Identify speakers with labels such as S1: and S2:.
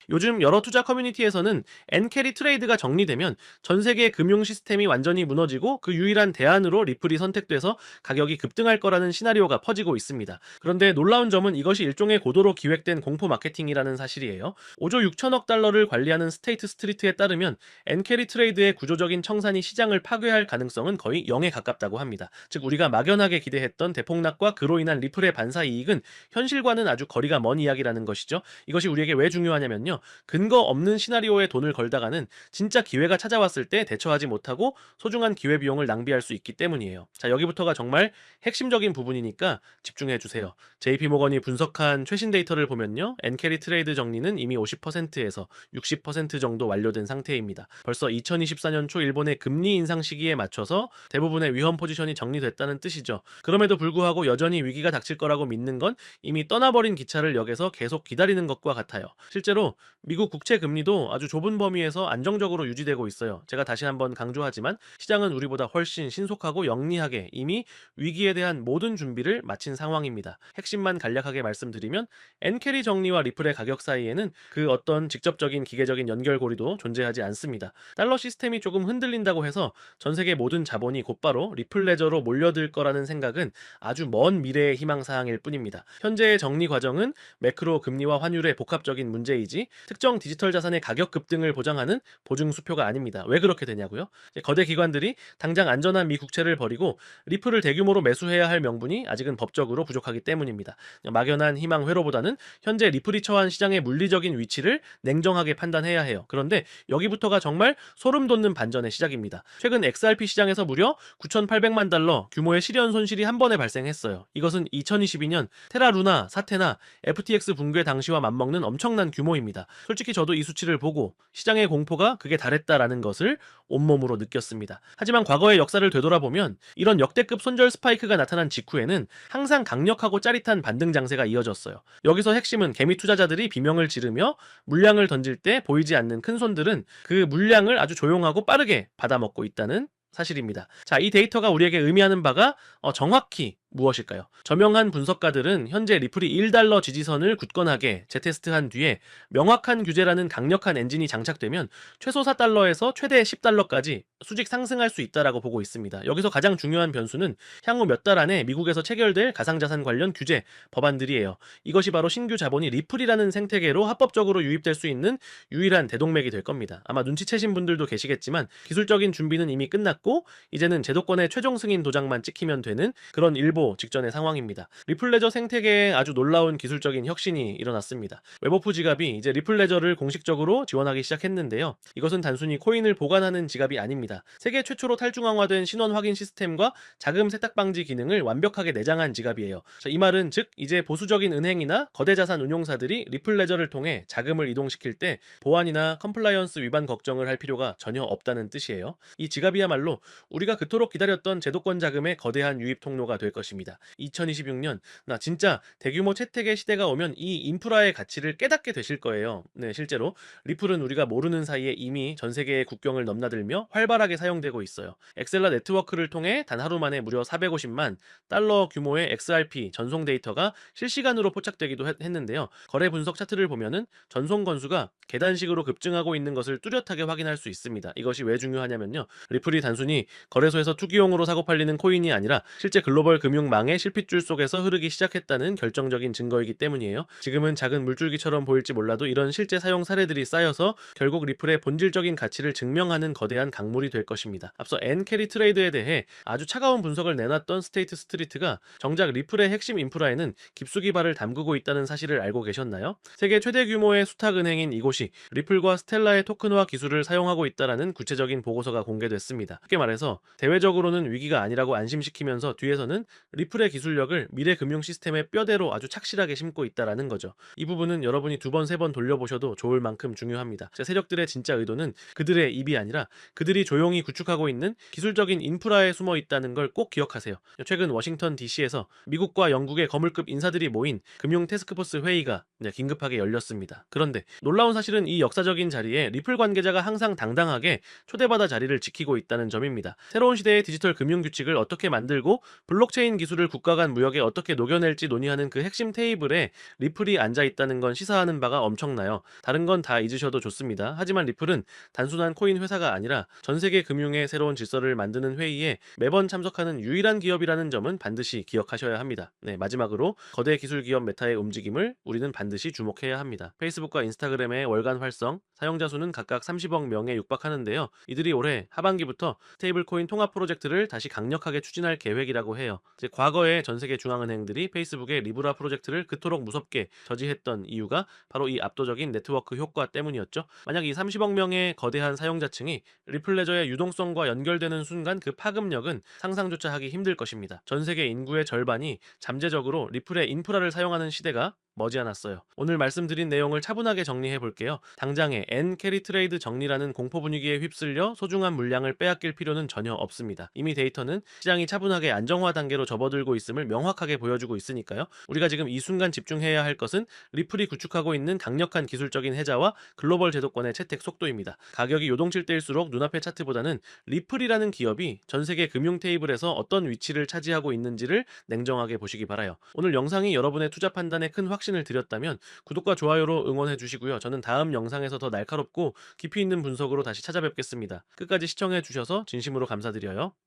S1: 요즘 여러 투자 커뮤니티에서는 엔캐리 트레이드가 정리되면 전 세계 금융 시스템이 완전히 무너지고 그 유일한 대안으로 리플이 선택돼서 가격이 급등할 거라는 시나리오가 퍼지고 있습니다. 그런데 놀라운 점은 이것이 일종의 고도로 기획된 공포 마케팅이라는 사실이에요. 5조 6천억 달러를 관리하는 스테이트 스트리트에 따르면 엔캐리 트레이드의 구조적인 청산이 시장을 파괴할 가능성은 거의 0에 가깝다고 합니다. 즉 우리가 막연하게 기대했던 대폭락과 그로 인한 리플의 반사 이익은 현실과는 아주 거리가 먼 이야기라는 것이죠. 이것이 우리에게 왜 중요하냐면요. 근거 없는 시나리오에 돈을 걸다가는 진짜 기회가 찾아왔을 때 대처하지 못하고 소중한 기회비용을 낭비할 수 있기 때문이에요. 자, 여기부터가 정말 핵심적인 부분이니까 집중해 주세요. JP모건이 분석한 최신 데이터를 보면요. 엔캐리 트레이드 정리는 이미 50%에서 60% 정도 완료된 상태입니다. 벌써 2024년 초 일본의 금리 인상 시기에 맞춰서 대부분의 위험 포지션이 정리됐다는 뜻이죠. 그럼에도 불구하고 여전히 위기가 닥칠 거라고 믿는 건 이미 떠나버린 기차를 역에서 계속 기다리는 것과 같아요. 실제로 미국 국채 금리도 아주 좁은 범위에서 안정적으로 유지되고 있어요. 제가 다시 한번 강조하지만 시장은 우리보다 훨씬 신속하고 영리하게 이미 위기에 대한 모든 준비를 마친 상황입니다. 핵심만 간략하게 말씀드리면 엔캐리 정리와 리플의 가격 사이에는 그 어떤 직접적인 기계적인 연결고리도 존재하지 않습니다. 달러 시스템이 조금 흔들린다고 해서 전 세계 모든 자본이 곧바로 리플 레저로 몰려들 거라는 생각은 아주 먼 미래의 희망사항일 뿐입니다. 현재의 정리 과정은 매크로 금리와 환율의 복합적인 문제이지 특정 디지털 자산의 가격 급등을 보장하는 보증 수표가 아닙니다. 왜 그렇게 되냐고요? 거대 기관들이 당장 안전한 미 국채를 버리고 리플을 대규모로 매수해야 할 명분이 아직은 법적으로 부족하기 때문입니다. 막연한 희망 회로보다는 현재 리플이 처한 시장의 물리적인 위치를 냉정하게 판단해야 해요. 그런데 여기부터가 정말 소름 돋는 반전의 시작입니다. 최근 XRP 시장에서 무려 9,800만 달러 규모의 실현 손실이 한 번에 발생했어요. 이것은 2022년 테라루나 사태나 FTX 붕괴 당시와 맞먹는 엄청난 규모입니다. 솔직히 저도 이 수치를 보고 시장의 공포가 극에 달했다라는 것을 온몸으로 느꼈습니다. 하지만 과거의 역사를 되돌아보면 이런 역대급 손절 스파이크가 나타난 직후에는 항상 강력하고 짜릿한 반등 장세가 이어졌어요. 여기서 핵심은 개미 투자자들이 비명을 지르며 물량을 던질 때 보이지 않는 큰 손들은 그 물량을 아주 조용하고 빠르게 받아먹고 있다는 사실입니다. 자, 이 데이터가 우리에게 의미하는 바가 정확히 무엇일까요? 저명한 분석가들은 현재 리플이 1달러 지지선을 굳건하게 재테스트한 뒤에 명확한 규제라는 강력한 엔진이 장착되면 최소 4달러에서 최대 10달러까지 수직 상승할 수 있다라고 보고 있습니다. 여기서 가장 중요한 변수는 향후 몇 달 안에 미국에서 체결될 가상자산 관련 규제 법안들이에요. 이것이 바로 신규 자본이 리플이라는 생태계로 합법적으로 유입될 수 있는 유일한 대동맥이 될 겁니다. 아마 눈치채신 분들도 계시겠지만 기술적인 준비는 이미 끝났고 이제는 제도권의 최종 승인 도장만 찍히면 되는 그런 일보 직전의 상황입니다. 리플레저 생태계에 아주 놀라운 기술적인 혁신이 일어났습니다. 웹오프 지갑이 이제 리플레저를 공식적으로 지원하기 시작했는데요. 이것은 단순히 코인을 보관하는 지갑이 아닙니다. 세계 최초로 탈중앙화된 신원 확인 시스템과 자금 세탁 방지 기능을 완벽하게 내장한 지갑이에요. 자, 이 말은 즉 이제 보수적인 은행이나 거대 자산 운용사들이 리플레저를 통해 자금을 이동시킬 때 보안이나 컴플라이언스 위반 걱정을 할 필요가 전혀 없다는 뜻이에요. 이 지갑이야말로 우리가 그토록 기다렸던 제도권 자금의 거대한 유입 통로가 될 것입니다. 2026년 나 진짜 대규모 채택의 시대가 오면 이 인프라의 가치를 깨닫게 되실 거예요. 네, 실제로 리플은 우리가 모르는 사이에 이미 전 세계의 국경을 넘나들며 활발하게 사용되고 있어요. 엑셀라 네트워크를 통해 단 하루 만에 무려 450만 달러 규모의 XRP 전송 데이터가 실시간으로 포착되기도 했는데요. 거래 분석 차트를 보면은 전송 건수가 계단식으로 급증하고 있는 것을 뚜렷하게 확인할 수 있습니다. 이것이 왜 중요하냐면요. 리플이 단순히 거래소에서 투기용으로 사고 팔리는 코인이 아니라 실제 글로벌 금융망의 실핏줄 속에서 흐르기 시작했다는 결정적인 증거이기 때문이에요. 지금은 작은 물줄기처럼 보일지 몰라도 이런 실제 사용 사례들이 쌓여서 결국 리플의 본질적인 가치를 증명하는 거대한 강물이 될 것입니다. 앞서 엔캐리 트레이드에 대해 아주 차가운 분석을 내놨던 스테이트 스트리트가 정작 리플의 핵심 인프라에는 깊숙이 발을 담그고 있다는 사실을 알고 계셨나요? 세계 최대 규모의 수탁은행인 이곳이 리플과 스텔라의 토큰화 기술을 사용하고 있다는 구체적인 보고서가 공개됐습니다. 쉽게 말해서 대외적으로는 위기가 아니라고 안심시키면서 뒤에서는 리플의 기술력을 미래 금융 시스템의 뼈대로 아주 착실하게 심고 있다는 거죠. 이 부분은 여러분이 두 번, 세 번 돌려보셔도 좋을 만큼 중요합니다. 세력들의 진짜 의도는 그들의 입이 아니라 그들이 조용히 구축하고 있는 기술적인 인프라에 숨어 있다는 걸 꼭 기억하세요. 최근 워싱턴 DC에서 미국과 영국의 거물급 인사들이 모인 금융 태스크포스 회의가 긴급하게 열렸습니다. 그런데 놀라운 사실 사실은 이 역사적인 자리에 리플 관계자가 항상 당당하게 초대받아 자리를 지키고 있다는 점입니다. 새로운 시대의 디지털 금융 규칙을 어떻게 만들고 블록체인 기술을 국가 간 무역에 어떻게 녹여낼지 논의하는 그 핵심 테이블에 리플이 앉아 있다는 건 시사하는 바가 엄청나요. 다른 건 다 잊으셔도 좋습니다. 하지만 리플은 단순한 코인 회사가 아니라 전 세계 금융의 새로운 질서를 만드는 회의에 매번 참석하는 유일한 기업이라는 점은 반드시 기억하셔야 합니다. 네, 마지막으로 거대 기술 기업 메타의 움직임을 우리는 반드시 주목해야 합니다. 페이스북과 인스타그램의 월간 활성, 사용자 수는 각각 30억 명에 육박하는데요. 이들이 올해 하반기부터 스테이블 코인 통합 프로젝트를 다시 강력하게 추진할 계획이라고 해요. 이제 과거에 전 세계 중앙은행들이 페이스북의 리브라 프로젝트를 그토록 무섭게 저지했던 이유가 바로 이 압도적인 네트워크 효과 때문이었죠. 만약 이 30억 명의 거대한 사용자층이 리플레저의 유동성과 연결되는 순간 그 파급력은 상상조차 하기 힘들 것입니다. 전 세계 인구의 절반이 잠재적으로 리플의 인프라를 사용하는 시대가 머지않았어요. 오늘 말씀드린 내용을 차분하게 정리해 볼게요. 당장에 N캐리 트레이드 정리라는 공포 분위기에 휩쓸려 소중한 물량을 빼앗길 필요는 전혀 없습니다. 이미 데이터는 시장이 차분하게 안정화 단계로 접어들고 있음을 명확하게 보여주고 있으니까요. 우리가 지금 이 순간 집중해야 할 것은 리플이 구축하고 있는 강력한 기술적인 해자와 글로벌 제도권의 채택 속도입니다. 가격이 요동칠 때일수록 눈앞의 차트보다는 리플이라는 기업이 전 세계 금융 테이블에서 어떤 위치를 차지하고 있는지를 냉정하게 보시기 바라요. 오늘 영상이 여러분의 투자 판단에 큰 확신을 드렸다면 구독과 좋아요로 응원해 주시고요. 저는 다음 영상에서 더 날카롭고 깊이 있는 분석으로 다시 찾아뵙겠습니다. 끝까지 시청해 주셔서 진심으로 감사드려요.